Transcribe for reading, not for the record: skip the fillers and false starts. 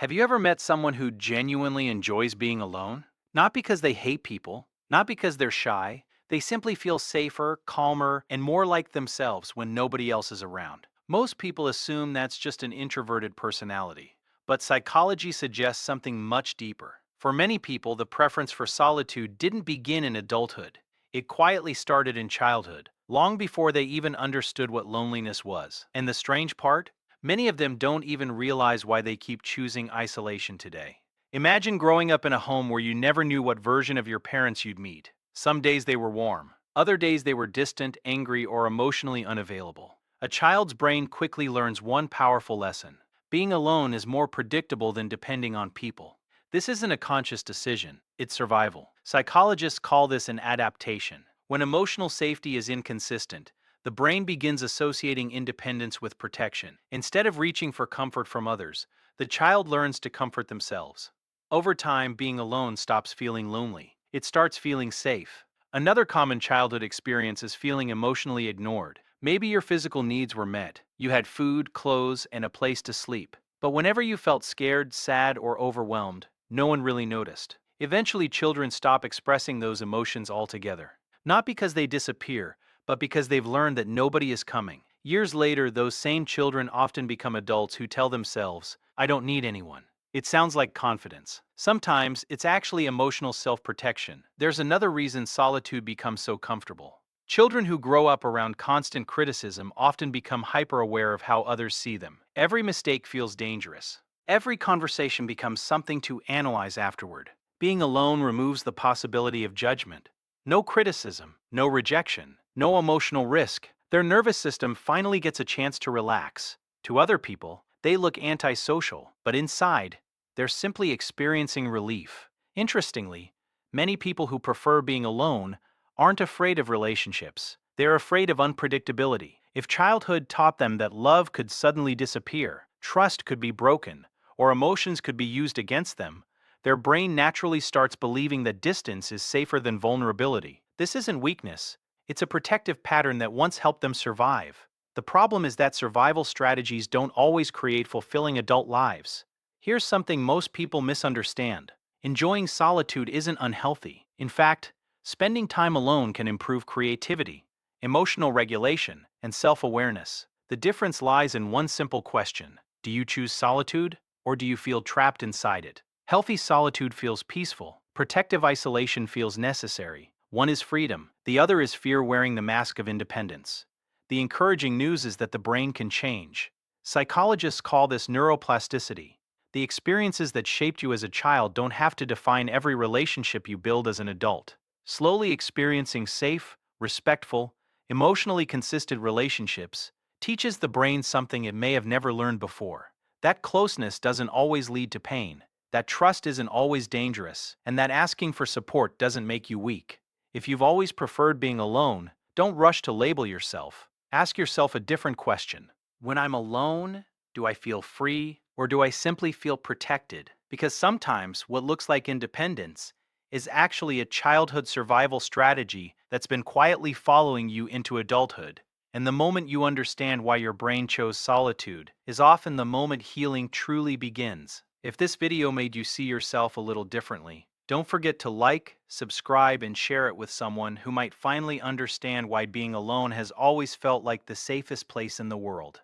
Have you ever met someone who genuinely enjoys being alone? Not because they hate people, not because they're shy, they simply feel safer, calmer, and more like themselves when nobody else is around. Most people assume that's just an introverted personality, but psychology suggests something much deeper. For many people, the preference for solitude didn't begin in adulthood. It quietly started in childhood, long before they even understood what loneliness was. And the strange part? Many of them don't even realize why they keep choosing isolation today. Imagine growing up in a home where you never knew what version of your parents you'd meet. Some days they were warm, other days they were distant, angry, or emotionally unavailable. A child's brain quickly learns one powerful lesson: being alone is more predictable than depending on people. This isn't a conscious decision, it's survival. Psychologists call this an adaptation. When emotional safety is inconsistent, the brain begins associating independence with protection. Instead of reaching for comfort from others, the child learns to comfort themselves. Over time, being alone stops feeling lonely. It starts feeling safe. Another common childhood experience is feeling emotionally ignored. Maybe your physical needs were met. You had food, clothes, and a place to sleep. But whenever you felt scared, sad, or overwhelmed, no one really noticed. Eventually, children stop expressing those emotions altogether. Not because they disappear, but because they've learned that nobody is coming. Years later, those same children often become adults who tell themselves, "I don't need anyone." It sounds like confidence. Sometimes it's actually emotional self-protection. There's another reason solitude becomes so comfortable. Children who grow up around constant criticism often become hyper-aware of how others see them. Every mistake feels dangerous. Every conversation becomes something to analyze afterward. Being alone removes the possibility of judgment. No criticism, no rejection, no emotional risk. Their nervous system finally gets a chance to relax. To other people, they look antisocial, but inside, they're simply experiencing relief. Interestingly, many people who prefer being alone aren't afraid of relationships. They're afraid of unpredictability. If childhood taught them that love could suddenly disappear, trust could be broken, or emotions could be used against them, their brain naturally starts believing that distance is safer than vulnerability. This isn't weakness, it's a protective pattern that once helped them survive. The problem is that survival strategies don't always create fulfilling adult lives. Here's something most people misunderstand: enjoying solitude isn't unhealthy. In fact, spending time alone can improve creativity, emotional regulation, and self awareness. The difference lies in one simple question: do you choose solitude, or do you feel trapped inside it? Healthy solitude feels peaceful, protective isolation feels necessary. One is freedom, the other is fear wearing the mask of independence. The encouraging news is that the brain can change. Psychologists call this neuroplasticity. The experiences that shaped you as a child don't have to define every relationship you build as an adult. Slowly experiencing safe, respectful, emotionally consistent relationships teaches the brain something it may have never learned before. That closeness doesn't always lead to pain, that trust isn't always dangerous, and that asking for support doesn't make you weak. If you've always preferred being alone, don't rush to label yourself. Ask yourself a different question. When I'm alone, do I feel free, or do I simply feel protected? Because sometimes what looks like independence is actually a childhood survival strategy that's been quietly following you into adulthood. And the moment you understand why your brain chose solitude is often the moment healing truly begins. If this video made you see yourself a little differently, don't forget to like, subscribe, and share it with someone who might finally understand why being alone has always felt like the safest place in the world.